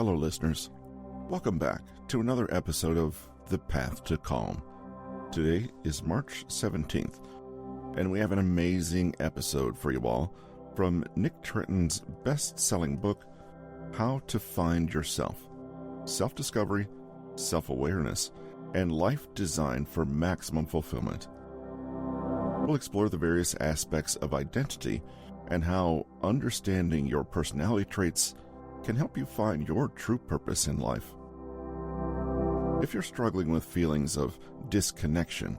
Hello, listeners. Welcome back to another episode of The Path to Calm. Today is March 17th, and we have an amazing episode for you all from Nick Trenton's best-selling book, How to Find Yourself: Self-Discovery, Self-Awareness, and Life Designed for Maximum Fulfillment. We'll explore the various aspects of identity and how understanding your personality traits can help you find your true purpose in life. If you're struggling with feelings of disconnection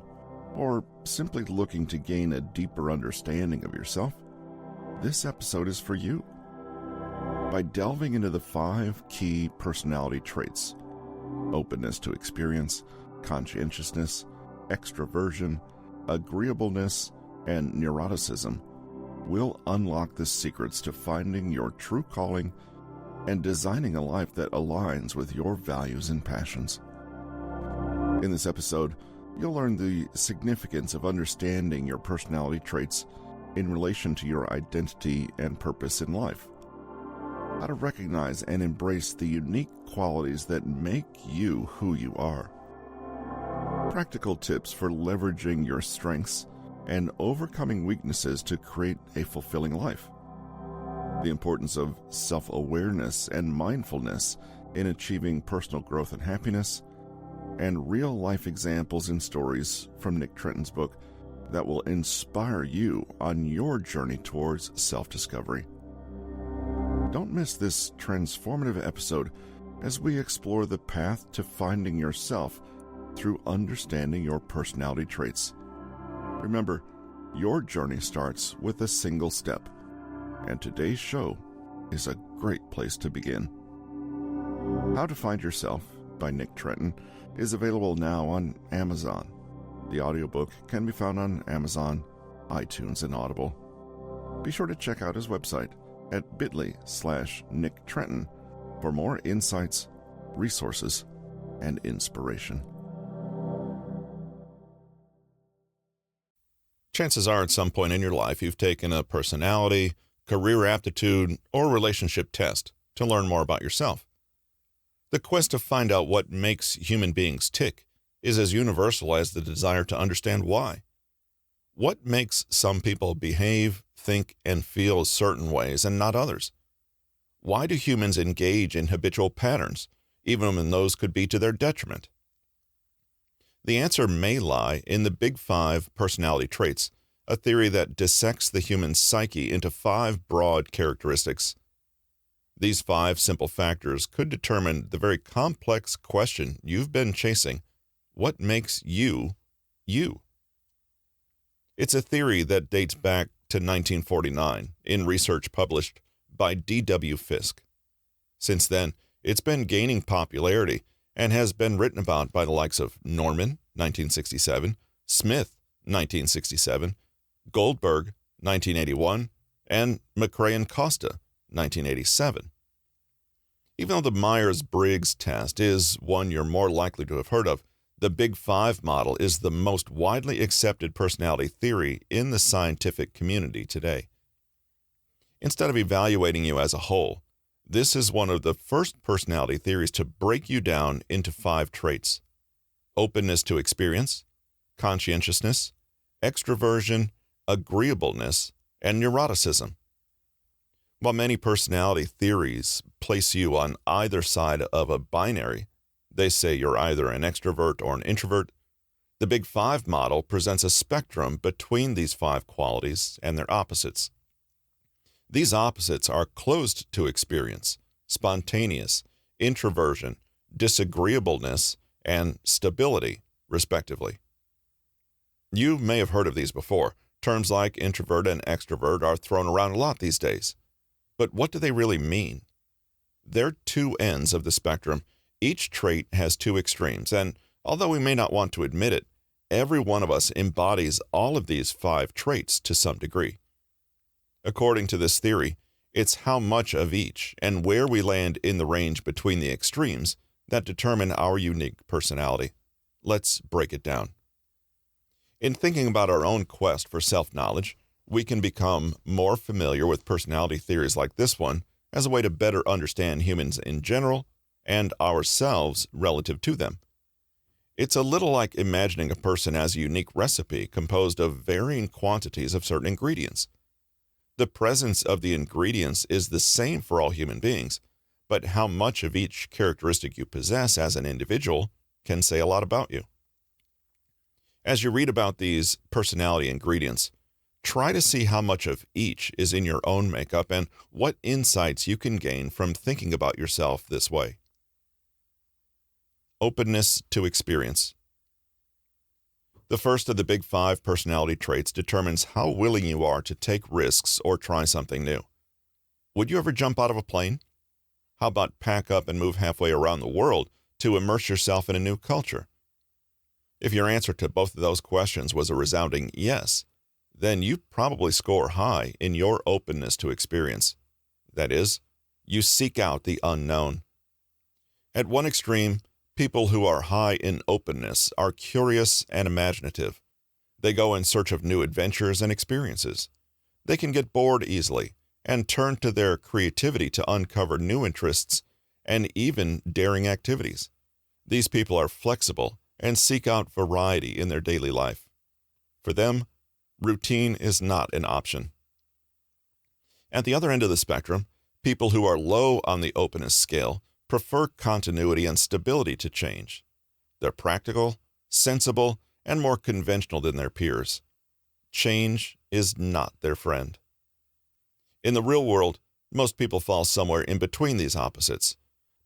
or simply looking to gain a deeper understanding of yourself, this episode is for you. By delving into the 5 key personality traits: openness to experience, conscientiousness, extraversion, agreeableness, and neuroticism, we'll unlock the secrets to finding your true calling and designing a life that aligns with your values and passions. In this episode, you'll learn the significance of understanding your personality traits in relation to your identity and purpose in life, how to recognize and embrace the unique qualities that make you who you are, practical tips for leveraging your strengths and overcoming weaknesses to create a fulfilling life, the importance of self-awareness and mindfulness in achieving personal growth and happiness, and real-life examples and stories from Nick Trenton's book that will inspire you on your journey towards self-discovery. Don't miss this transformative episode as we explore the path to finding yourself through understanding your personality traits. Remember, your journey starts with a single step, and today's show is a great place to begin. How to Find Yourself by Nick Trenton is available now on Amazon. The audiobook can be found on Amazon, iTunes, and Audible. Be sure to check out his website at bit.ly/Nick Trenton for more insights, resources, and inspiration. Chances are at some point in your life you've taken a personality, career aptitude, or relationship test to learn more about yourself. The quest to find out what makes human beings tick is as universal as the desire to understand why. What makes some people behave, think, and feel certain ways and not others? Why do humans engage in habitual patterns, even when those could be to their detriment? The answer may lie in the Big 5 personality traits, a theory that dissects the human psyche into 5 broad characteristics. These 5 simple factors could determine the very complex question you've been chasing: what makes you, you? It's a theory that dates back to 1949 in research published by D.W. Fisk. Since then, it's been gaining popularity and has been written about by the likes of Norman, 1967, Smith, 1967, Goldberg, 1981, and McRae and Costa, 1987. Even though the Myers-Briggs test is one you're more likely to have heard of, the Big 5 model is the most widely accepted personality theory in the scientific community today. Instead of evaluating you as a whole, this is one of the first personality theories to break you down into 5 traits: openness to experience, conscientiousness, extraversion, agreeableness, and neuroticism. While many personality theories place you on either side of a binary, they say you're either an extrovert or an introvert, the Big 5 model presents a spectrum between these 5 qualities and their opposites. These opposites are closed to experience, spontaneous, introversion, disagreeableness, and stability, respectively. You may have heard of these before. Terms like introvert and extrovert are thrown around a lot these days. But what do they really mean? They're 2 ends of the spectrum. Each trait has 2 extremes, and although we may not want to admit it, every one of us embodies all of these 5 traits to some degree. According to this theory, it's how much of each and where we land in the range between the extremes that determine our unique personality. Let's break it down. In thinking about our own quest for self-knowledge, we can become more familiar with personality theories like this one as a way to better understand humans in general and ourselves relative to them. It's a little like imagining a person as a unique recipe composed of varying quantities of certain ingredients. The presence of the ingredients is the same for all human beings, but how much of each characteristic you possess as an individual can say a lot about you. As you read about these personality ingredients, try to see how much of each is in your own makeup and what insights you can gain from thinking about yourself this way. Openness to experience. The first of the big 5 personality traits determines how willing you are to take risks or try something new. Would you ever jump out of a plane? How about pack up and move halfway around the world to immerse yourself in a new culture? If your answer to both of those questions was a resounding yes, then you probably score high in your openness to experience. That is, you seek out the unknown. At one extreme, people who are high in openness are curious and imaginative. They go in search of new adventures and experiences. They can get bored easily and turn to their creativity to uncover new interests and even daring activities. These people are flexible and seek out variety in their daily life. For them, routine is not an option. At the other end of the spectrum, people who are low on the openness scale prefer continuity and stability to change. They're practical, sensible, and more conventional than their peers. Change is not their friend. In the real world, most people fall somewhere in between these opposites,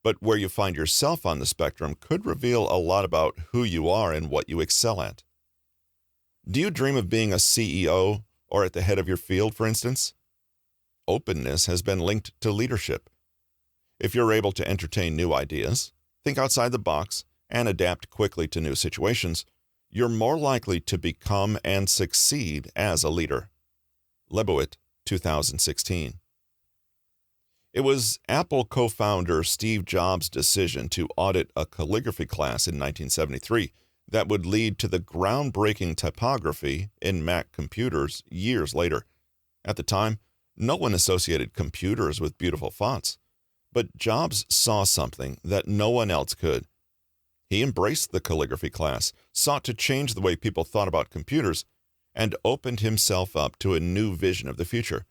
but where you find yourself on the spectrum could reveal a lot about who you are and what you excel at. Do you dream of being a CEO or at the head of your field, for instance? Openness has been linked to leadership. If you're able to entertain new ideas, think outside the box, and adapt quickly to new situations, you're more likely to become and succeed as a leader. Leibowitz, 2016. It was Apple co-founder Steve Jobs' decision to audit a calligraphy class in 1973 that would lead to the groundbreaking typography in Mac computers years later. At the time, no one associated computers with beautiful fonts. But Jobs saw something that no one else could. He embraced the calligraphy class, sought to change the way people thought about computers, and opened himself up to a new vision of the future.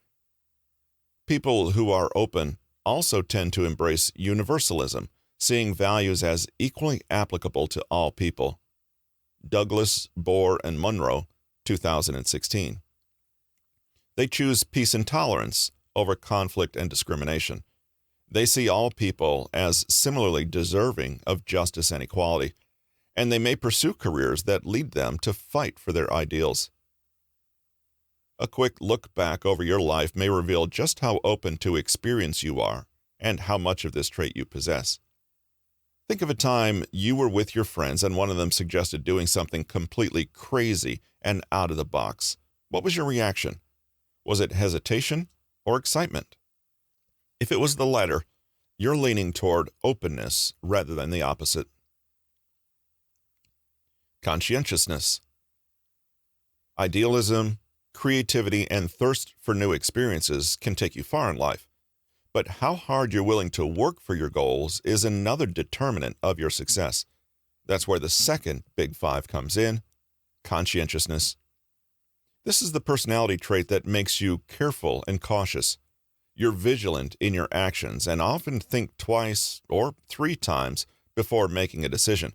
People who are open also tend to embrace universalism, seeing values as equally applicable to all people. Douglas, Bohr, and Monroe, 2016. They choose peace and tolerance over conflict and discrimination. They see all people as similarly deserving of justice and equality, and they may pursue careers that lead them to fight for their ideals. A quick look back over your life may reveal just how open to experience you are and how much of this trait you possess. Think of a time you were with your friends and one of them suggested doing something completely crazy and out of the box. What was your reaction? Was it hesitation or excitement? If it was the latter, you're leaning toward openness rather than the opposite. Conscientiousness. Idealism, creativity, and thirst for new experiences can take you far in life. But how hard you're willing to work for your goals is another determinant of your success. That's where the second big 5 comes in, conscientiousness. This is the personality trait that makes you careful and cautious. You're vigilant in your actions and often think twice or 3 times before making a decision,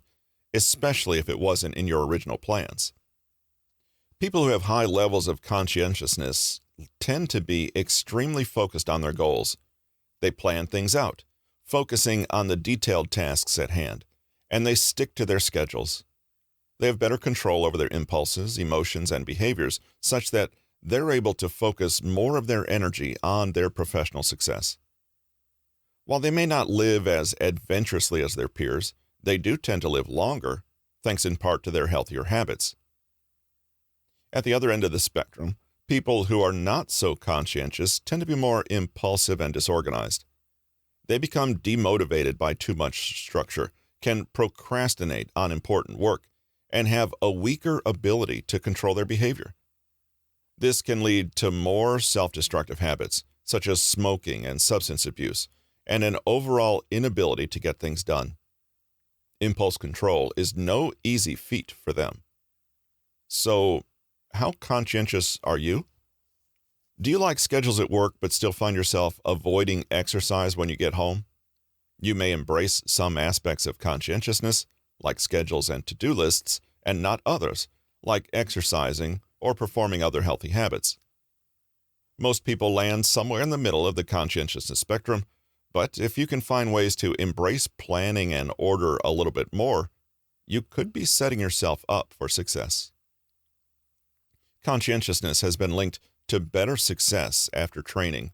especially if it wasn't in your original plans. People who have high levels of conscientiousness tend to be extremely focused on their goals. They plan things out, focusing on the detailed tasks at hand, and they stick to their schedules. They have better control over their impulses, emotions, and behaviors, such that they're able to focus more of their energy on their professional success. While they may not live as adventurously as their peers, they do tend to live longer, thanks in part to their healthier habits. At the other end of the spectrum, people who are not so conscientious tend to be more impulsive and disorganized. They become demotivated by too much structure, can procrastinate on important work, and have a weaker ability to control their behavior. This can lead to more self-destructive habits, such as smoking and substance abuse, and an overall inability to get things done. Impulse control is no easy feat for them. So, how conscientious are you? Do you like schedules at work but still find yourself avoiding exercise when you get home? You may embrace some aspects of conscientiousness, like schedules and to-do lists, and not others, like exercising or performing other healthy habits. Most people land somewhere in the middle of the conscientiousness spectrum, but if you can find ways to embrace planning and order a little bit more, you could be setting yourself up for success. Conscientiousness has been linked to better success after training.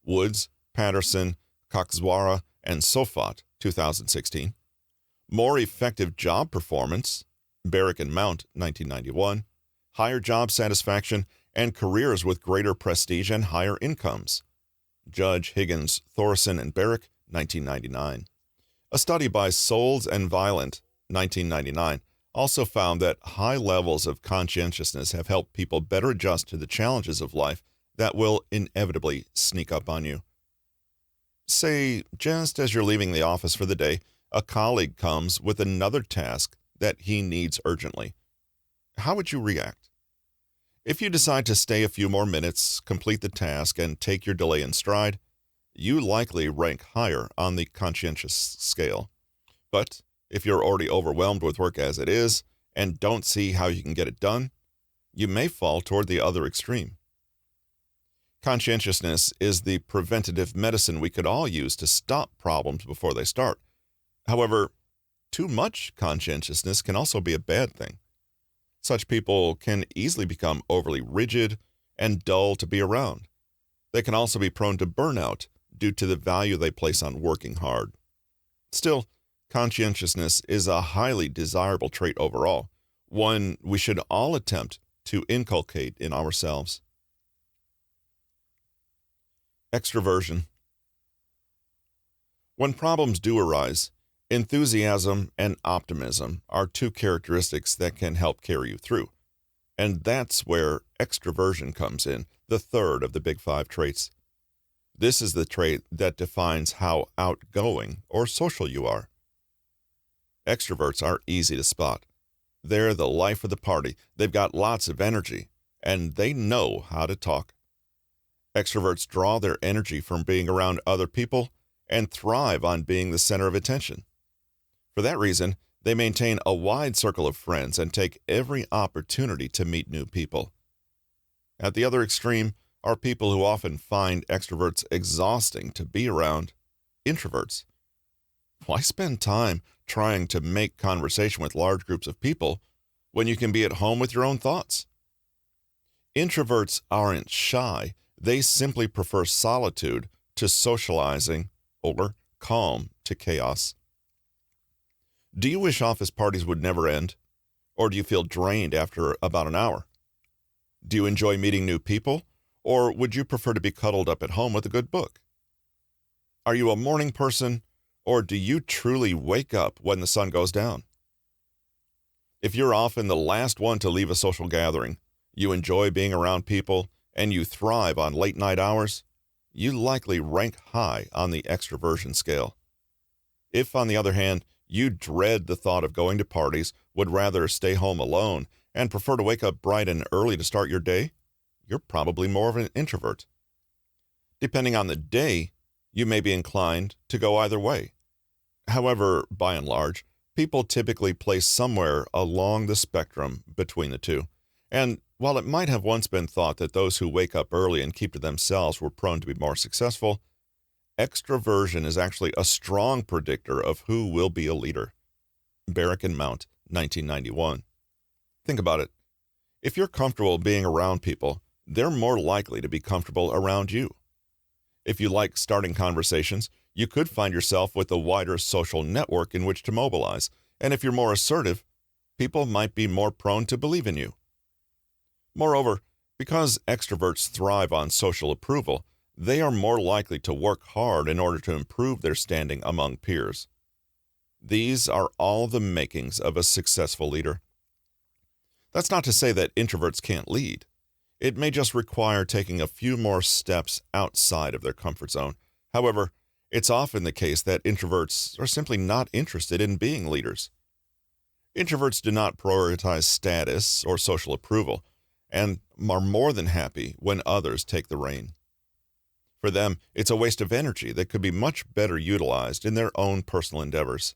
Woods, Patterson, Coxwara, and Sofot, 2016. More effective job performance, Barrick and Mount, 1991. Higher job satisfaction, and careers with greater prestige and higher incomes, Judge, Higgins, Thorson, and Barrick, 1999. A study by Souls and Violent, 1999, also found that high levels of conscientiousness have helped people better adjust to the challenges of life that will inevitably sneak up on you. Say, just as you're leaving the office for the day, a colleague comes with another task that he needs urgently. How would you react? If you decide to stay a few more minutes, complete the task, and take your delay in stride, you likely rank higher on the conscientious scale. But if you're already overwhelmed with work as it is and don't see how you can get it done, you may fall toward the other extreme. Conscientiousness is the preventative medicine we could all use to stop problems before they start. However, too much conscientiousness can also be a bad thing. Such people can easily become overly rigid and dull to be around. They can also be prone to burnout due to the value they place on working hard. Still, conscientiousness is a highly desirable trait overall, one we should all attempt to inculcate in ourselves. Extraversion. When problems do arise, enthusiasm and optimism are two characteristics that can help carry you through. And that's where extraversion comes in, the third of the big five traits. This is the trait that defines how outgoing or social you are. Extroverts are easy to spot. They're the life of the party. They've got lots of energy, and they know how to talk. Extroverts draw their energy from being around other people and thrive on being the center of attention. For that reason, they maintain a wide circle of friends and take every opportunity to meet new people. At the other extreme are people who often find extroverts exhausting to be around, introverts. Why spend time trying to make conversation with large groups of people when you can be at home with your own thoughts? Introverts aren't shy. They simply prefer solitude to socializing or calm to chaos. Do you wish office parties would never end? Or do you feel drained after about an hour? Do you enjoy meeting new people? Or would you prefer to be cuddled up at home with a good book? Are you a morning person? Or do you truly wake up when the sun goes down? If you're often the last one to leave a social gathering, you enjoy being around people, and you thrive on late night hours, you likely rank high on the extraversion scale. If, on the other hand, you dread the thought of going to parties, would rather stay home alone, and prefer to wake up bright and early to start your day, you're probably more of an introvert. Depending on the day, you may be inclined to go either way. However, by and large, people typically place somewhere along the spectrum between the two. And while it might have once been thought that those who wake up early and keep to themselves were prone to be more successful, extraversion is actually a strong predictor of who will be a leader. Barrick and Mount, 1991. Think about it. If you're comfortable being around people, they're more likely to be comfortable around you. If you like starting conversations, you could find yourself with a wider social network in which to mobilize. And if you're more assertive, people might be more prone to believe in you. Moreover, because extroverts thrive on social approval, they are more likely to work hard in order to improve their standing among peers. These are all the makings of a successful leader. That's not to say that introverts can't lead. It may just require taking a few more steps outside of their comfort zone. However, It's often the case that introverts are simply not interested in being leaders. Introverts do not prioritize status or social approval and are more than happy when others take the rein. For them, it's a waste of energy that could be much better utilized in their own personal endeavors.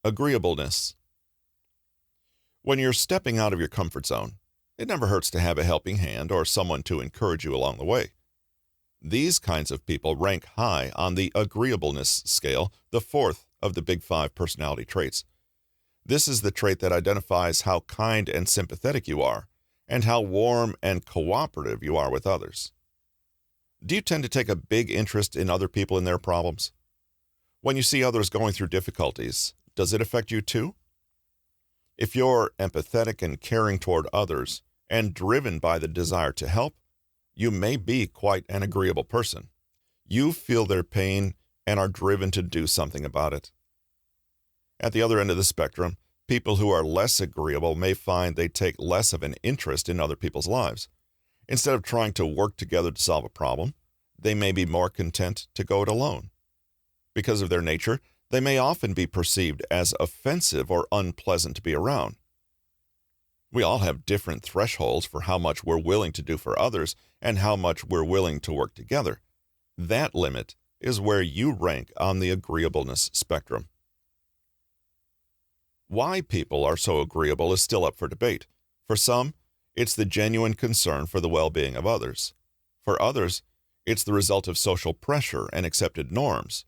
Agreeableness. When you're stepping out of your comfort zone, it never hurts to have a helping hand or someone to encourage you along the way. These kinds of people rank high on the agreeableness scale, the fourth of the big five personality traits. This is the trait that identifies how kind and sympathetic you are, and how warm and cooperative you are with others. Do you tend to take a big interest in other people and their problems? When you see others going through difficulties, does it affect you too? If you're empathetic and caring toward others, and driven by the desire to help, you may be quite an agreeable person. You feel their pain and are driven to do something about it. At the other end of the spectrum, people who are less agreeable may find they take less of an interest in other people's lives. Instead of trying to work together to solve a problem, they may be more content to go it alone. Because of their nature, they may often be perceived as offensive or unpleasant to be around. We all have different thresholds for how much we're willing to do for others and how much we're willing to work together. That limit is where you rank on the agreeableness spectrum. Why people are so agreeable is still up for debate. For some, it's the genuine concern for the well-being of others. For others, it's the result of social pressure and accepted norms.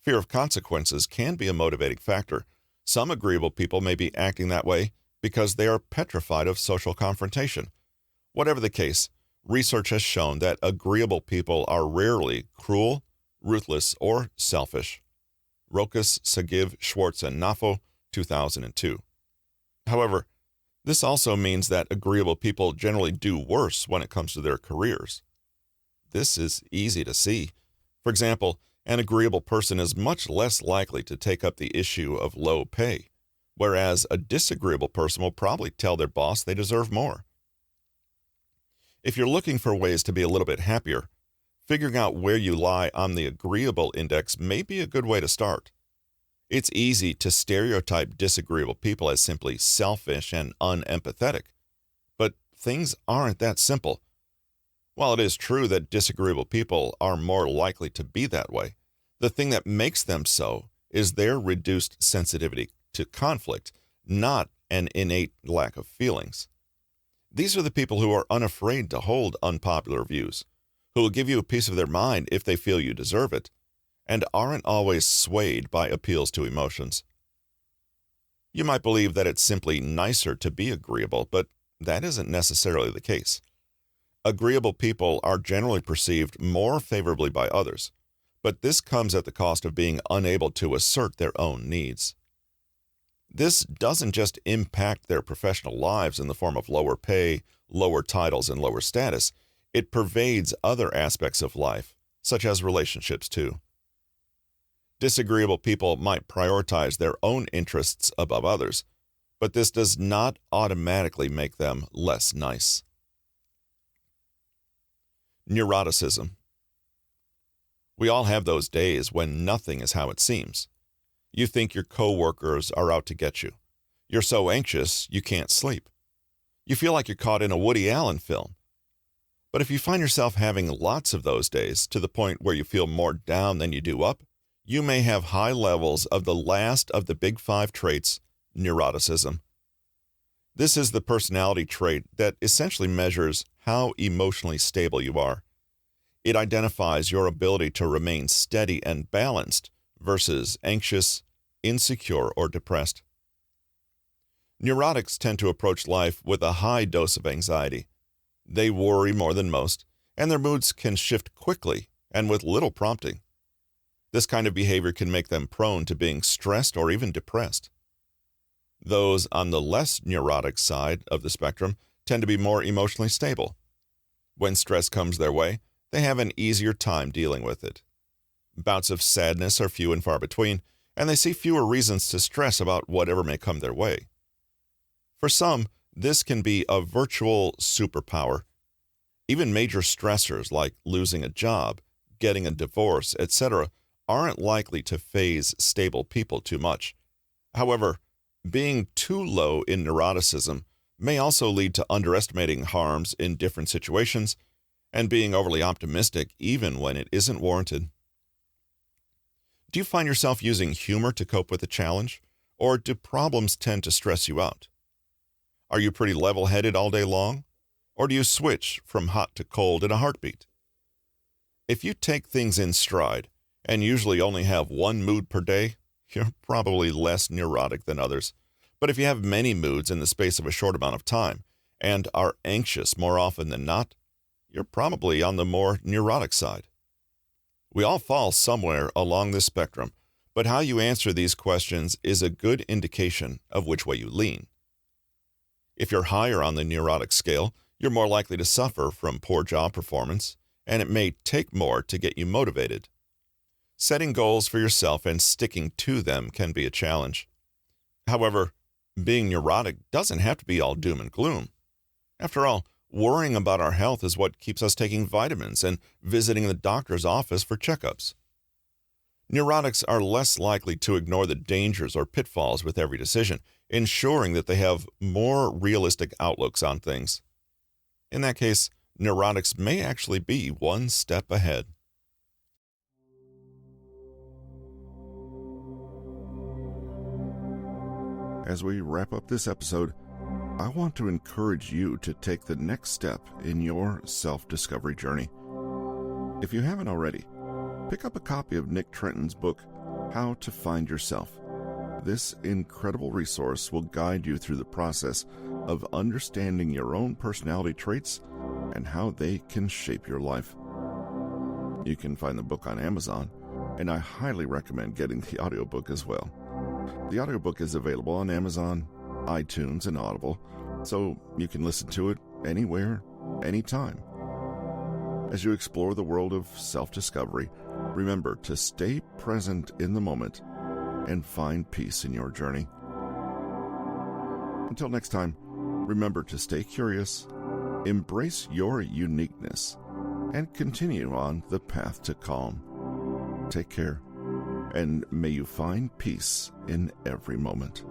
Fear of consequences can be a motivating factor. Some agreeable people may be acting that way because they are petrified of social confrontation. Whatever the case, research has shown that agreeable people are rarely cruel, ruthless, or selfish. Rokas, Sagiv, Schwartz, and Nafo, 2002. However, this also means that agreeable people generally do worse when it comes to their careers. This is easy to see. For example, an agreeable person is much less likely to take up the issue of low pay, whereas a disagreeable person will probably tell their boss they deserve more. If you're looking for ways to be a little bit happier, figuring out where you lie on the agreeable index may be a good way to start. It's easy to stereotype disagreeable people as simply selfish and unempathetic, but things aren't that simple. While it is true that disagreeable people are more likely to be that way, the thing that makes them so is their reduced sensitivity to conflict, not an innate lack of feelings. These are the people who are unafraid to hold unpopular views, who will give you a piece of their mind if they feel you deserve it, and aren't always swayed by appeals to emotions. You might believe that it's simply nicer to be agreeable, but that isn't necessarily the case. Agreeable people are generally perceived more favorably by others, but this comes at the cost of being unable to assert their own needs. This doesn't just impact their professional lives in the form of lower pay, lower titles, and lower status. It pervades other aspects of life, such as relationships too. Disagreeable people might prioritize their own interests above others, but this does not automatically make them less nice. Neuroticism. We all have those days when nothing is how it seems. You think your coworkers are out to get you. You're so anxious you can't sleep. You feel like you're caught in a Woody Allen film. But if you find yourself having lots of those days to the point where you feel more down than you do up, you may have high levels of the last of the big five traits, neuroticism. This is the personality trait that essentially measures how emotionally stable you are. It identifies your ability to remain steady and balanced versus anxious, insecure, or depressed. Neurotics tend to approach life with a high dose of anxiety. They worry more than most, and their moods can shift quickly and with little prompting. This kind of behavior can make them prone to being stressed or even depressed. Those on the less neurotic side of the spectrum tend to be more emotionally stable. When stress comes their way, they have an easier time dealing with it. Bouts of sadness are few and far between, and they see fewer reasons to stress about whatever may come their way. For some, this can be a virtual superpower. Even major stressors like losing a job getting a divorce, etc., aren't likely to faze stable people too much. However, being too low in neuroticism may also lead to underestimating harms in different situations and being overly optimistic even when it isn't warranted. Do you find yourself using humor to cope with a challenge, or do problems tend to stress you out? Are you pretty level-headed all day long, or do you switch from hot to cold in a heartbeat? If you take things in stride and usually only have one mood per day, you're probably less neurotic than others. But if you have many moods in the space of a short amount of time and are anxious more often than not, you're probably on the more neurotic side. We all fall somewhere along this spectrum, but how you answer these questions is a good indication of which way you lean. If you're higher on the neurotic scale, you're more likely to suffer from poor job performance, and it may take more to get you motivated. Setting goals for yourself and sticking to them can be a challenge. However, being neurotic doesn't have to be all doom and gloom. After all, worrying about our health is what keeps us taking vitamins and visiting the doctor's office for checkups. Neurotics are less likely to ignore the dangers or pitfalls with every decision, ensuring that they have more realistic outlooks on things. In that case, neurotics may actually be one step ahead. As we wrap up this episode, I want to encourage you to take the next step in your self-discovery journey. If you haven't already, pick up a copy of Nick Trenton's book, How to Find Yourself. This incredible resource will guide you through the process of understanding your own personality traits and how they can shape your life. You can find the book on Amazon, and I highly recommend getting the audiobook as well. The audiobook is available on Amazon, iTunes, and Audible, so you can listen to it anywhere, anytime. As you explore the world of self-discovery, remember to stay present in the moment and find peace in your journey. Until next time, remember to stay curious, embrace your uniqueness, and continue on the path to calm. Take care, and may you find peace in every moment.